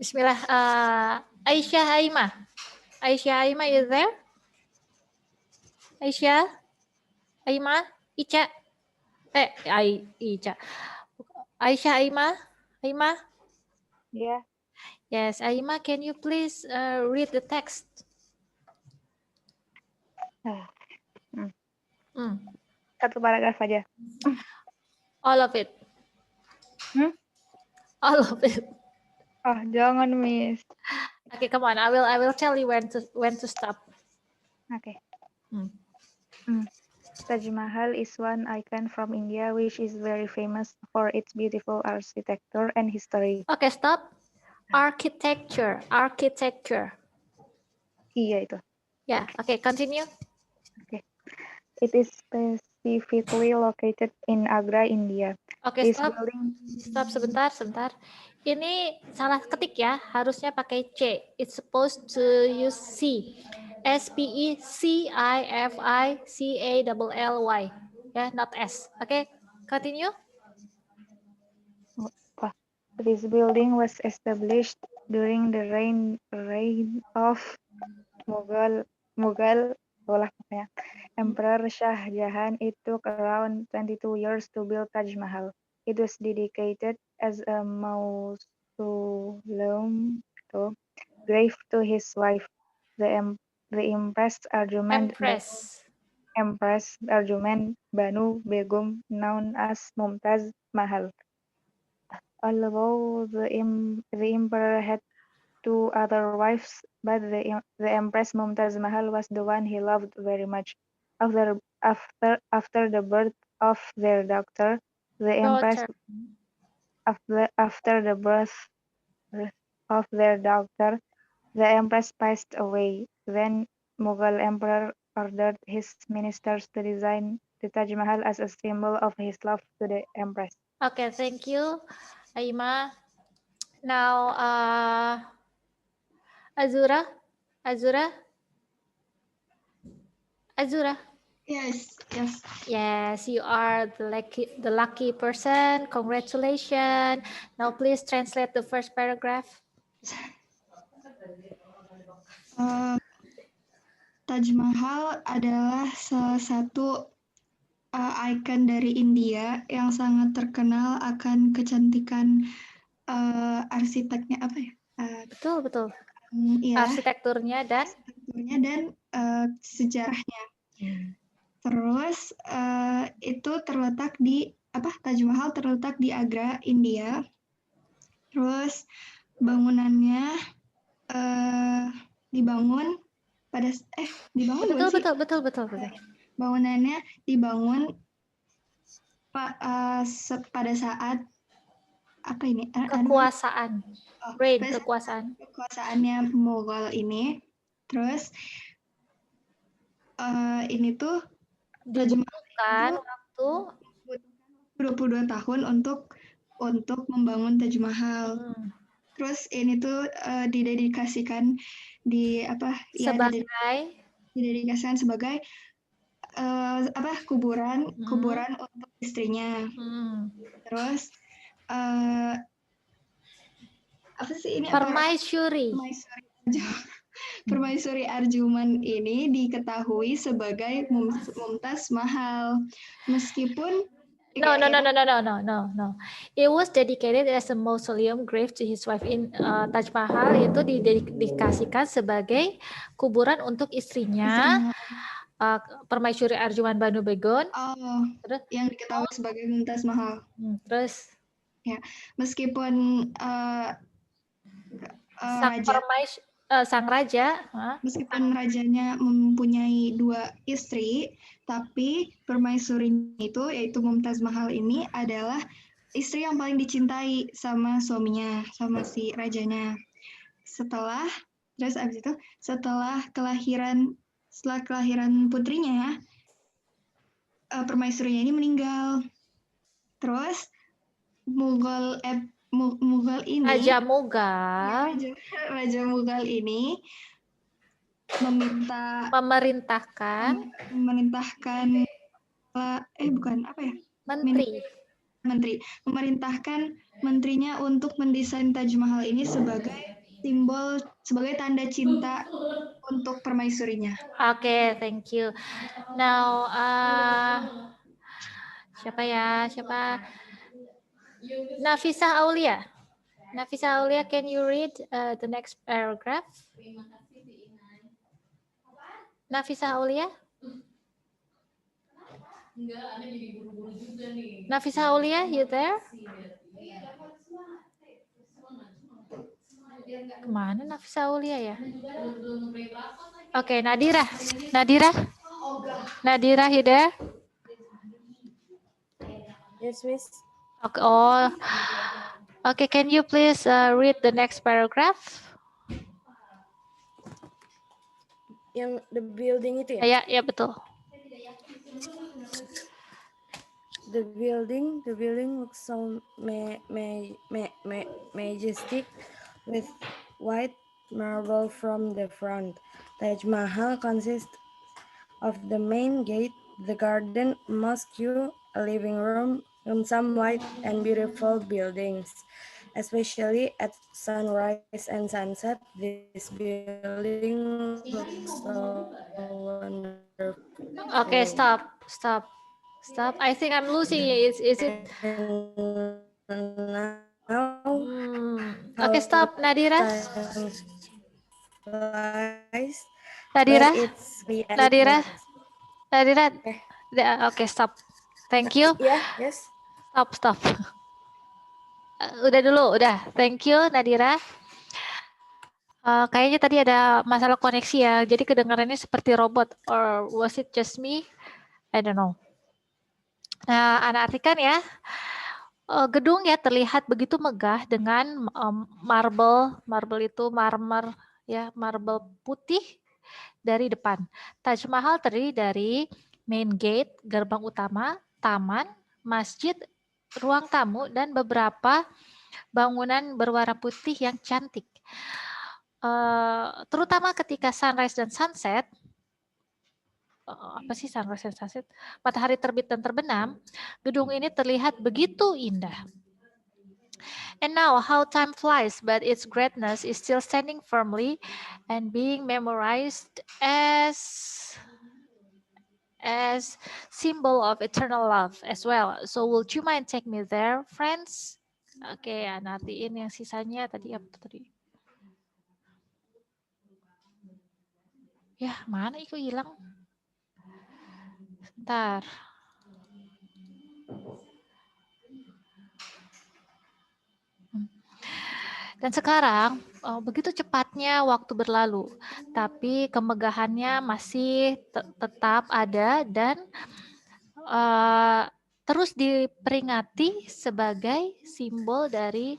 Bismillah. Aisyah Aimah. Aisyah Aimah, you there? Aisyah Aimah, Ica. Ica. Aisyah Aimah. Aimah. Yeah. Yes, Aimah, can you please read the text? Satu paragraf aja. All of it. All of it. Oh, jangan, Miss. Okay, come on. I will tell you when to stop. Okay. Taj Mahal is one icon from India which is very famous for its beautiful architecture and history. Okay, stop. Architecture. Iya itu. Yeah. Okay, continue. Okay. It is specifically located in Agra, India. Okay, This stop. building. Stop sebentar. Ini salah ketik ya, harusnya pakai C. It's supposed to use C. SPECIFICALLY. Ya, not S. Okay, continue. This building was established during the reign of Mughal Emperor Shah Jahan. It took around 22 years to build Taj Mahal. It was dedicated as a mausoleum grave to his wife, the Empress Arjumand Banu Begum, known as Mumtaz Mahal. Although the emperor had two other wives, but the Empress Mumtaz Mahal was the one he loved very much. After the birth of their daughter, the Empress passed away. Then Mughal Emperor ordered his ministers to design the Taj Mahal as a symbol of his love to the Empress. Okay, thank you, Aimah. Now, Azura. Yes. Yes, you are the lucky person. Congratulations. Now, please translate the first paragraph. Taj Mahal adalah salah satu ikon dari India yang sangat terkenal akan kecantikan arsiteknya Betul. Iya. Arsitekturnya dan sejarahnya. Terus itu terletak di Taj Mahal terletak di Agra, India. Terus bangunannya dibangun betul. Bangunannya dibangun pada saat kekuasaan. Kekuasaannya Mughal ini. Terus ini tuh dibutuhkan waktu 22 tahun untuk membangun Taj Mahal. Terus ini tuh didedikasikan didedikasikan sebagai kuburan untuk istrinya. Terus Permaisuri Arjuman ini diketahui sebagai Mumtaz Mahal. Meskipun No. It was dedicated as a mausoleum grave to his wife. In Taj Mahal itu didedikasikan sebagai kuburan untuk istrinya. Permaisuri Arjuman Banu Begum. Yang diketahui sebagai Mumtaz Mahal. Terus ya, meskipun sang raja, meskipun rajanya mempunyai 2 istri, tapi permaisurinya itu, yaitu Mumtaz Mahal ini adalah istri yang paling dicintai sama suaminya, sama si rajanya. Setelah kelahiran putrinya, permaisurinya ini meninggal. Terus Mughal ini, Raja Mughal ini memerintahkan menterinya untuk mendesain Taj Mahal ini sebagai simbol sebagai tanda cinta untuk permaisurinya. Oke, thank you. Now, siapa ya? Siapa? Nafisa Aulia. Nafisa Aulia, can you read the next paragraph? Nafisa Aulia? Nafisa Aulia, you there? Kemana Nafisa Aulia ya? Oke, Nadira. Nadira, you there? Yes, Miss. Okay, oh. Okay, can you please read the next paragraph? Yang the building itu ya? Ya, betul. The building looks so majestic with white marble from the front. Taj Mahal consists of the main gate, the garden, mosque, a living room, and some white and beautiful buildings. Especially at sunrise and sunset, this building looks so wonderful. Okay, stop. I think I'm losing it. Is it? Okay, stop, Nadira. Nadira. Okay, stop. Thank you. Yeah, yes. Stop. Udah dulu, udah. Thank you, Nadira. Kayaknya tadi ada masalah koneksi ya, jadi kedengarannya seperti robot. Or was it just me? I don't know. Nah, Ana artikan ya. Gedung ya terlihat begitu megah dengan marble itu marmer ya, marble putih dari depan. Taj Mahal terdiri dari main gate, gerbang utama, taman, masjid, ruang tamu, dan beberapa bangunan berwarna putih yang cantik. Terutama ketika sunrise dan sunset, apa sih sunrise dan sunset? Matahari terbit dan terbenam, gedung ini terlihat begitu indah. And now how time flies, but its greatness is still standing firmly and being memorized as symbol of eternal love as well. So would you mind take me there, friends? Oke, nantiin yang sisanya tadi apa tadi? Ya, mana itu hilang? Sebentar. Dan sekarang begitu cepatnya waktu berlalu, tapi kemegahannya masih tetap ada dan terus diperingati sebagai simbol dari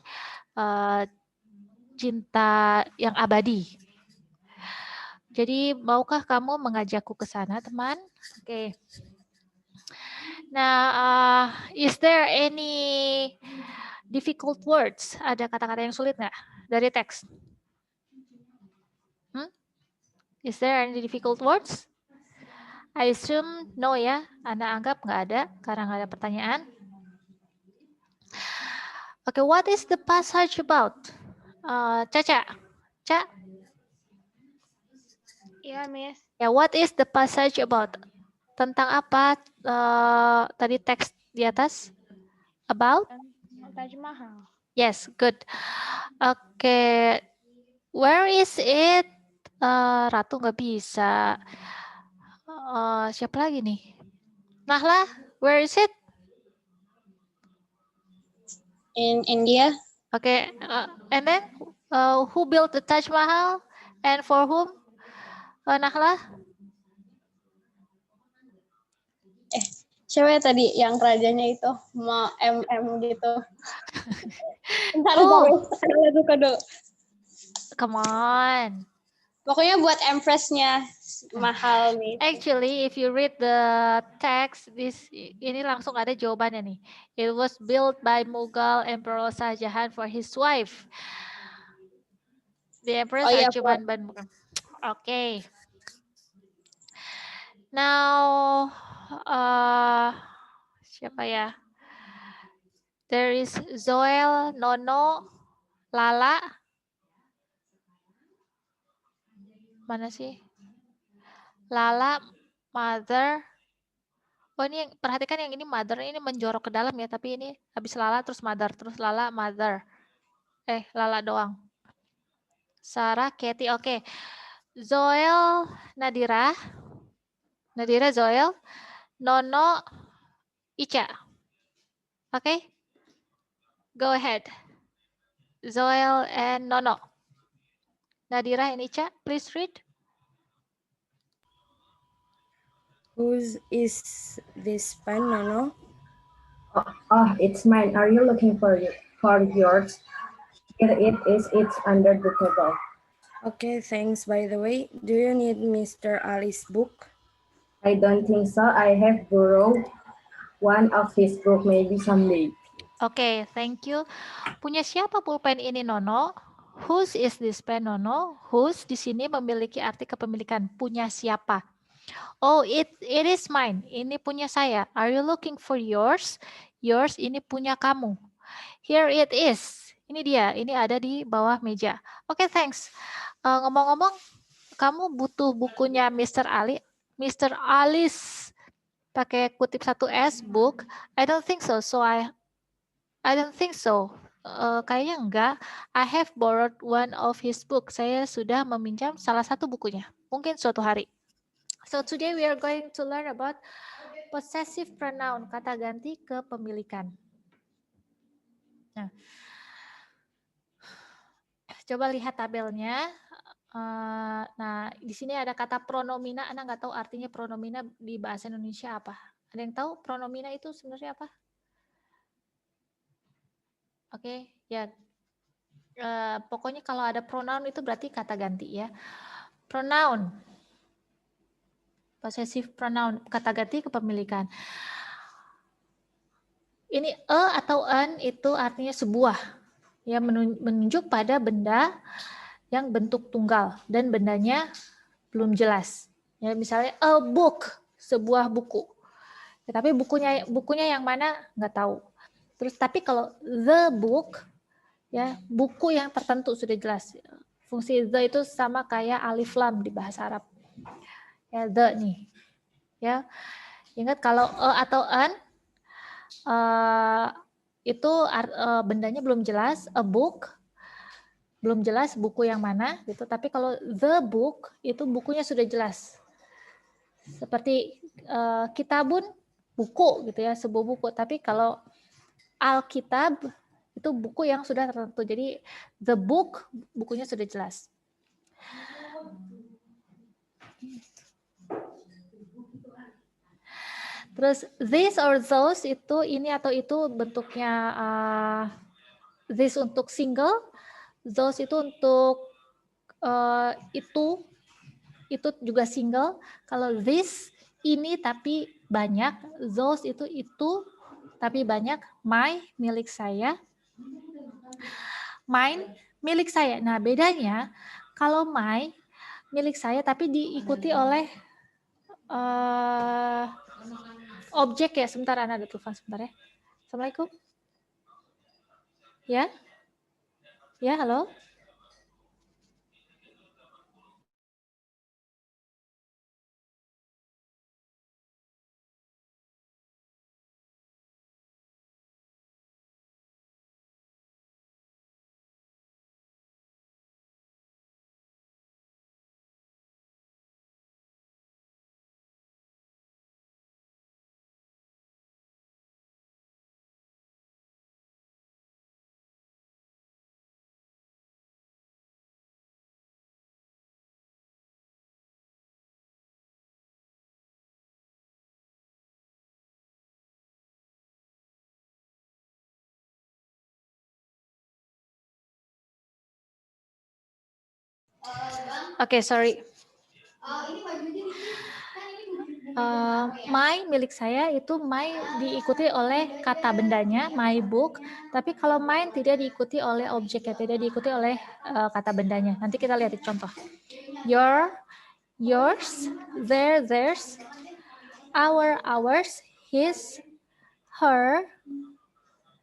cinta yang abadi. Jadi maukah kamu mengajakku ke sana, teman? Oke. Nah, is there any difficult words? Ada kata-kata yang sulit nggak dari teks? Is there any difficult words? I assume no ya. Anda anggap nggak ada karena nggak ada pertanyaan. Okay, what is the passage about? Caca. Yeah, Miss. Yeah, what is the passage about? Tentang apa tadi teks di atas? About? Taj Mahal. Yes, good. Okay, where is it? Ratu nggak bisa. Siapa lagi nih? Nahla, where is it? In India. Okay, and then who built the Taj Mahal and for whom? Nahla? Siapa ya tadi yang rajanya itu mau gitu. Bentar, dulu. Come on. Pokoknya buat empressnya mahal nih. Actually, if you read the text, ini langsung ada jawabannya nih. It was built by Mughal Emperor Shah Jahan for his wife. The Empress Arjuman bin Mughal. Okay. Now, siapa ya? There is Zoel, Nono, Lala. Mana sih? Lala, mother. Oh ini yang, perhatikan yang ini mother, ini menjorok ke dalam ya, tapi ini habis lala terus lala, mother. Lala doang. Sarah, Katie, oke. Zoel, Nadira, Zoel, Nono, Ica. Oke, go ahead. Zoel and Nono. Nadira and Ica, please read. Whose is this pen, Nono? Oh, it's mine. Are you looking for yours? Here it is. It's under the table. Okay, thanks. By the way, do you need Mr. Ali's book? I don't think so. I have borrowed one of his book maybe someday. Oke, thank you. Punya siapa pulpen ini, Nono? Whose is this pen, Nono? Whose di sini memiliki arti kepemilikan. Punya siapa? Oh, it is mine. Ini punya saya. Are you looking for yours? Yours ini punya kamu. Here it is. Ini dia. Ini ada di bawah meja. Oke, thanks. Ngomong-ngomong, kamu butuh bukunya Mr. Ali? Mr. Ali's pakai kutip 1S book? I don't think so. I don't think so. Kayaknya enggak. I have borrowed one of his book. Saya sudah meminjam salah satu bukunya. Mungkin suatu hari. So today we are going to learn about possessive pronoun, kata ganti kepemilikan. Nah, coba lihat tabelnya. Nah, di sini ada kata pronomina. Anda nggak tahu artinya pronomina di bahasa Indonesia apa? Ada yang tahu pronomina itu sebenarnya apa? Oke, ya. Pokoknya kalau ada pronoun itu berarti kata ganti ya. Pronoun, possessive pronoun, kata ganti kepemilikan. Ini atau an itu artinya sebuah, ya, menunjuk pada benda yang bentuk tunggal dan bendanya belum jelas. Ya, misalnya a book, sebuah buku. Ya, tapi bukunya yang mana nggak tahu. Terus tapi kalau the book, ya, buku yang tertentu sudah jelas. Fungsi the itu sama kayak alif lam di bahasa Arab. Ya, the nih. Ya. Ingat kalau atau an itu bendanya belum jelas, a book belum jelas buku yang mana gitu. Tapi kalau the book itu bukunya sudah jelas. Seperti kitabun, buku gitu ya, sebuah buku. Tapi kalau Alkitab itu buku yang sudah tertentu. Jadi the book bukunya sudah jelas. Terus this or those itu ini atau itu bentuknya this untuk single, those itu untuk itu juga single. Kalau this ini tapi banyak, those itu tapi banyak, my milik saya, mine milik saya. Nah, bedanya kalau my milik saya tapi diikuti oleh objek ya. Sebentar, Ana ada telepon sebentar ya. Assalamualaikum. Ya? Ya, halo? Oke, sorry. My milik saya itu my diikuti oleh kata bendanya, my book. Tapi kalau mine tidak diikuti oleh objeknya, tidak diikuti oleh kata bendanya. Nanti kita lihat di contoh. Your, yours, their, theirs, our, ours, his, her,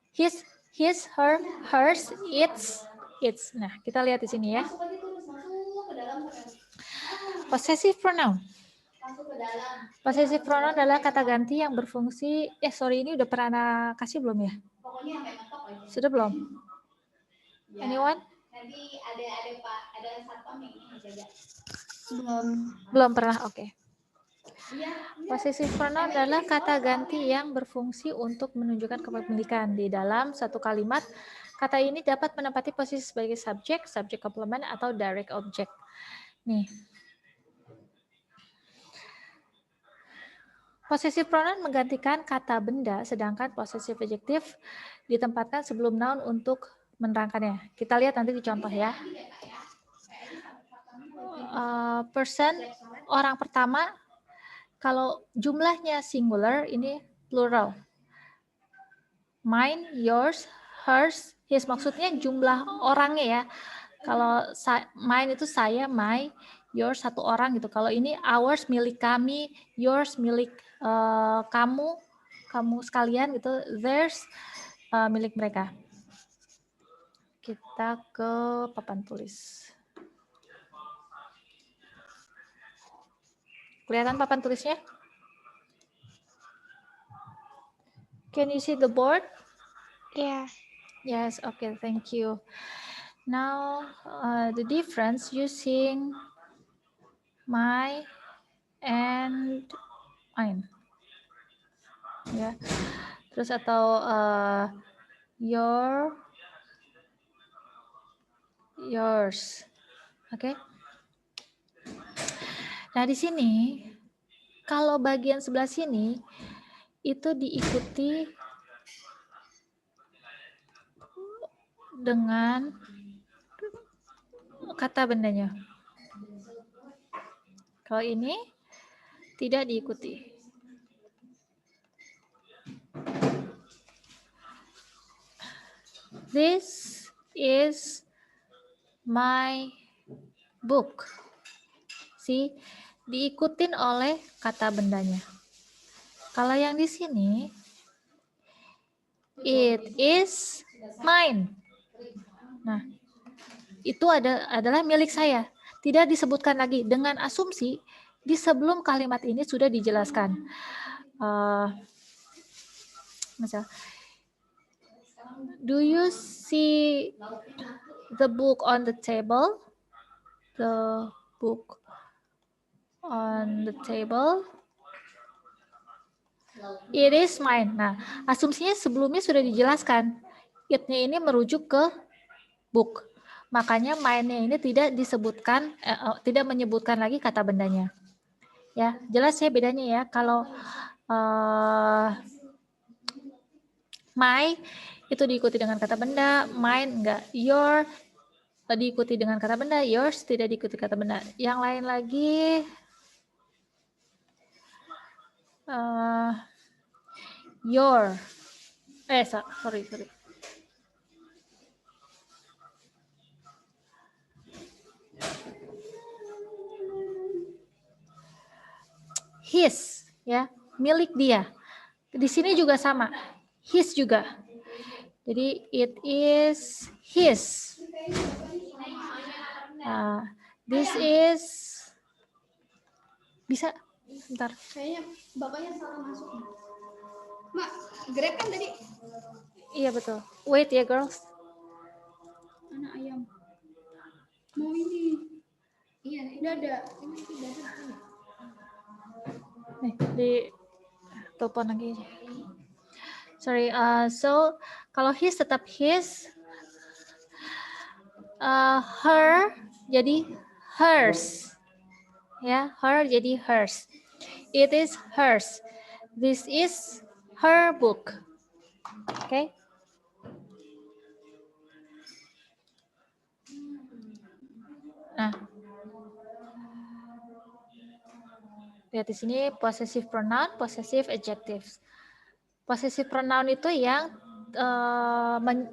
his, her, hers, its. Nah, kita lihat di sini ya. Possessive pronoun. Possessive pronoun adalah kata ganti yang berfungsi. Sorry, ini udah pernah kasih belum ya? Sudah belum? Anyone? Nanti ada satpam yang menjaga. Belum pernah. Oke. Possessive pronoun adalah kata ganti yang berfungsi untuk menunjukkan kepemilikan. Di dalam satu kalimat, kata ini dapat menempati posisi sebagai subjek, subjek komplement, atau direct object. Nih. Possessive pronoun menggantikan kata benda, sedangkan possessive adjective ditempatkan sebelum noun untuk menerangkannya. Kita lihat nanti di contoh ya. Person, orang pertama, kalau jumlahnya singular, ini plural. Mine, yours, hers, his, maksudnya jumlah orangnya ya. Kalau mine itu saya, my, yours satu orang gitu. Kalau ini ours milik kami, yours milik kamu sekalian gitu. Theirs milik mereka. Kita ke papan tulis. Kelihatan papan tulisnya? Can you see the board? Yeah. Yes, okay, thank you. Now, the difference using my and mine. Ya. Terus atau yours. Oke. Nah, di sini kalau bagian sebelah sini itu diikuti dengan kata bendanya. Kalau ini tidak diikuti. This is my book. See, diikutin oleh kata bendanya. Kalau yang di sini, it is mine. Nah, itu adalah milik saya. Tidak disebutkan lagi dengan asumsi di sebelum kalimat ini sudah dijelaskan. Misal, do you see the book on the table? The book on the table. It is mine. Nah, asumsinya sebelumnya sudah dijelaskan. It-nya ini merujuk ke book. Makanya mine-nya ini tidak disebutkan, tidak menyebutkan lagi kata bendanya. Ya, jelas ya bedanya ya. Kalau my itu diikuti dengan kata benda, mine enggak. Your diikuti dengan kata benda, yours tidak diikuti kata benda. Yang lain lagi your. Sorry. His, ya, milik dia. Di sini juga sama. His juga. Jadi it is his. This is bisa. Bentar. Kayaknya bapaknya salah masuk. Mak, Grab kan tadi? Iya betul. Wait ya girls. Anak ayam. Mau ini. Iya, udah ada. Ini sudah ada. Nih, di telepon lagi. Sorry. So kalau his tetap his. Her jadi hers. Ya, her jadi hers. It is hers. This is her book. Okay? Nah, lihat di sini possessive pronoun, possessive adjectives. Possessive pronoun itu yang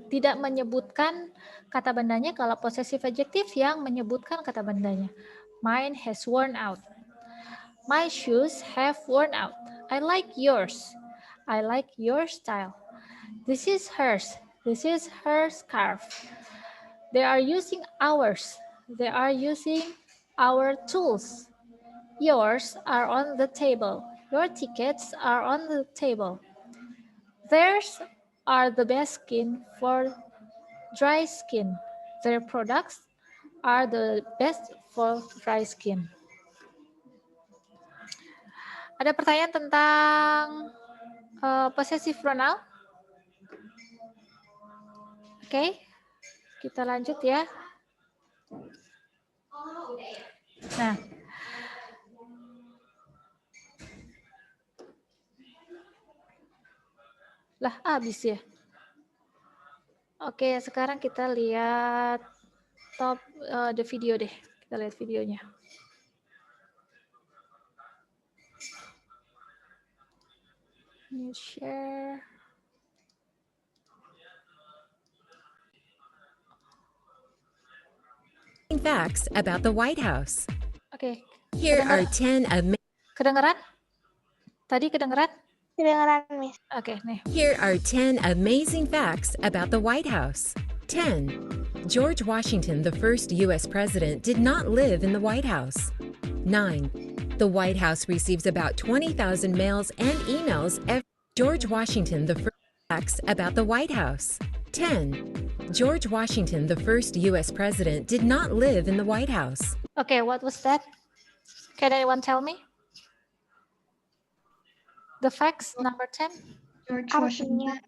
tidak menyebutkan kata bendanya, kalau possessive adjective yang menyebutkan kata bendanya. Mine has worn out. My shoes have worn out. I like yours. I like your style. This is hers. This is her scarf. They are using ours. They are using our tools. Yours are on the table. Your tickets are on the table. Theirs are the best skin for dry skin. Their products are the best for dry skin. Ada pertanyaan tentang possessive pronoun? Oke, kita lanjut ya. Nah, lah habis ya. Oke, sekarang kita lihat the video deh. Kita lihat videonya. New share. Facts about the White House. Oke. Here are 10 Kedengeran? Tadi kedengeran? Kedengeran, Miss. Oke, nih. Here are 10 amazing facts about the White House. 10. George Washington, the first U.S. president, did not live in the White House. 9. The White House receives about 20,000 mails and emails every George Washington, the first facts about the White House. 10. George Washington, the first U.S. president, did not live in the White House. Okay, what was that? Can anyone tell me? The facts number 10? George Washington.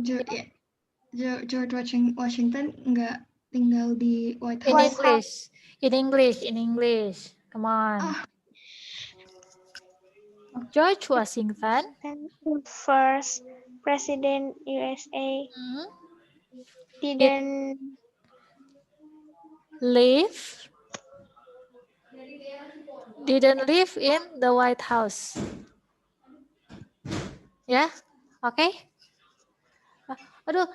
George Washington nggak tinggal di White House. In English. Come on. George Washington, first president USA, didn't live in the White House. Ya, oke. Aduh.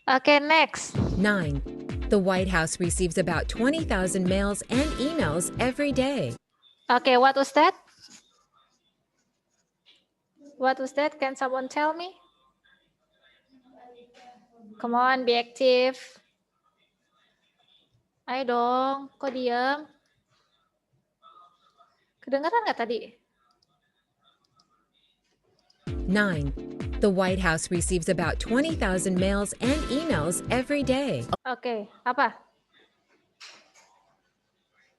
Okay, next. 9. The White House receives about 20,000 mails and emails every day. Okay, what was that? What was that? Can someone tell me? Come on, be active. Ayo dong, kok diam? Kedengeran nggak tadi? 9. The White House receives about 20,000 mails and emails every day. Oke, apa?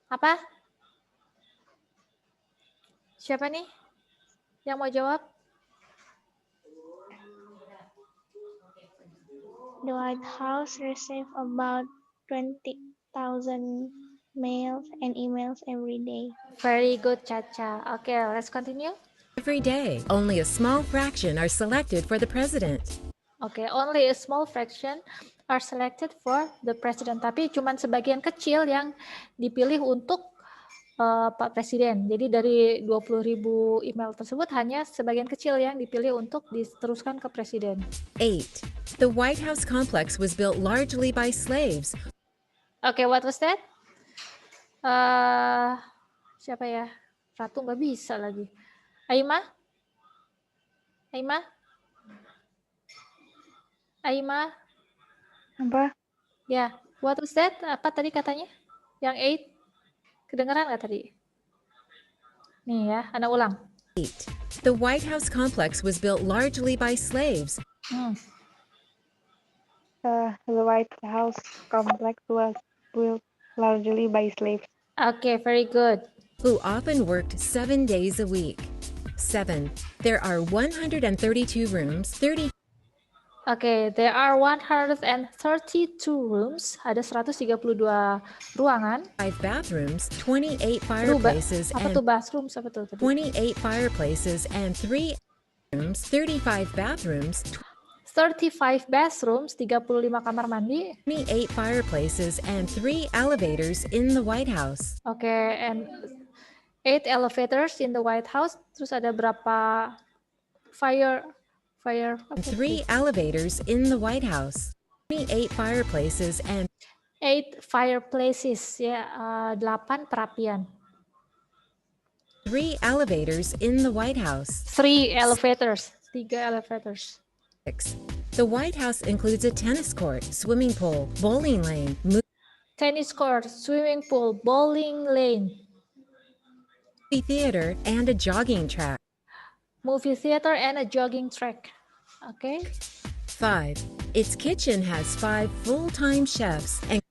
Apa? Siapa nih yang mau jawab? The White House received about 20,000 mails and emails every day. Very good, Caca. Okay, let's continue. Every day, only a small fraction are selected for the president. Okay, only a small fraction are selected for the president. Tapi cuma sebagian kecil yang dipilih untuk Pak Presiden. Jadi dari 20.000 email tersebut hanya sebagian kecil yang dipilih untuk diteruskan ke Presiden. 8. The White House complex was built largely by slaves. Okay, what was that? Siapa ya? Ratu nggak bisa lagi. Aima? Apa? Ya, what was that? Apa tadi katanya? Yang 8? Kedengeran nggak tadi? Nih ya, Ana ulang. 8. The White House complex was built largely by slaves. The White House complex was built largely by slaves. Okay, very good. Who often worked 7 days a week. 7. There are 132 rooms, Okay, there are 132 rooms. Ada 132 ruangan. 5 bathrooms, 28 fireplaces, Apa tuh bathrooms? Apa tuh? 28 fireplaces and 3 rooms, 35 bathrooms, 35 bathrooms, 35 kamar mandi. 28 fireplaces and 3 elevators in the White House. Okay, and 8 elevators in the White House. Terus ada berapa fire 3 elevators in the White House. 28 fireplaces and 8 fireplaces, ya, 8 perapian. 3 elevators in the White House. 3 elevators, 3 elevators. The White House includes a tennis court, swimming pool, bowling lane, Tennis court, swimming pool, bowling lane, movie theater, and a jogging track. movie theater, and a jogging track. Okay. 5. Its kitchen has 5 full-time chefs and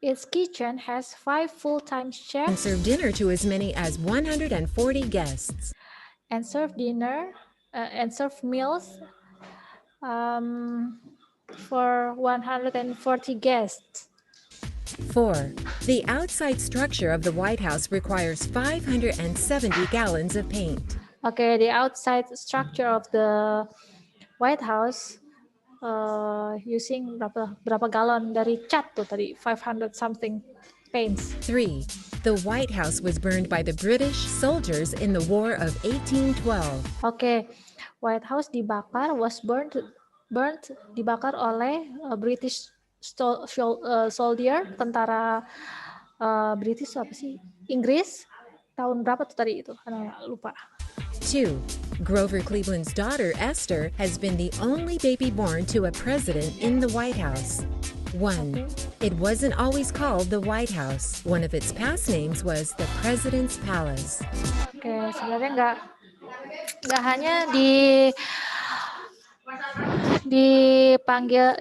Its kitchen has 5 full-time can chefs serve dinner to as many as 140 guests. and serve dinner and serve meals for 140 guests. 4. The outside structure of the White House requires 570 gallons of paint. Okay, the outside structure of the White House using berapa galon dari cat tuh tadi 500 something paints. 3. The White House was burned by the British soldiers in the War of 1812. Okay, White House dibakar dibakar oleh British soldier, tentara British apa sih? Inggris tahun berapa tuh tadi itu? Lupa. 2. Grover Cleveland's daughter, Esther, has been the only baby born to a president in the White House. 1. It wasn't always called the White House. One of its past names was the President's Palace. Oke, sebenarnya nggak hanya dipanggil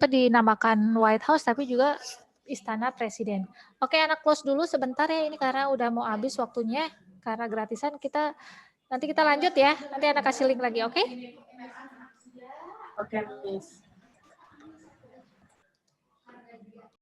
dinamakan White House, tapi juga Istana Presiden. Oke, anak close dulu sebentar ya, ini karena udah mau habis waktunya, karena gratisan nanti kita lanjut ya, nanti anak kasih link lagi, oke? Oke, Miss.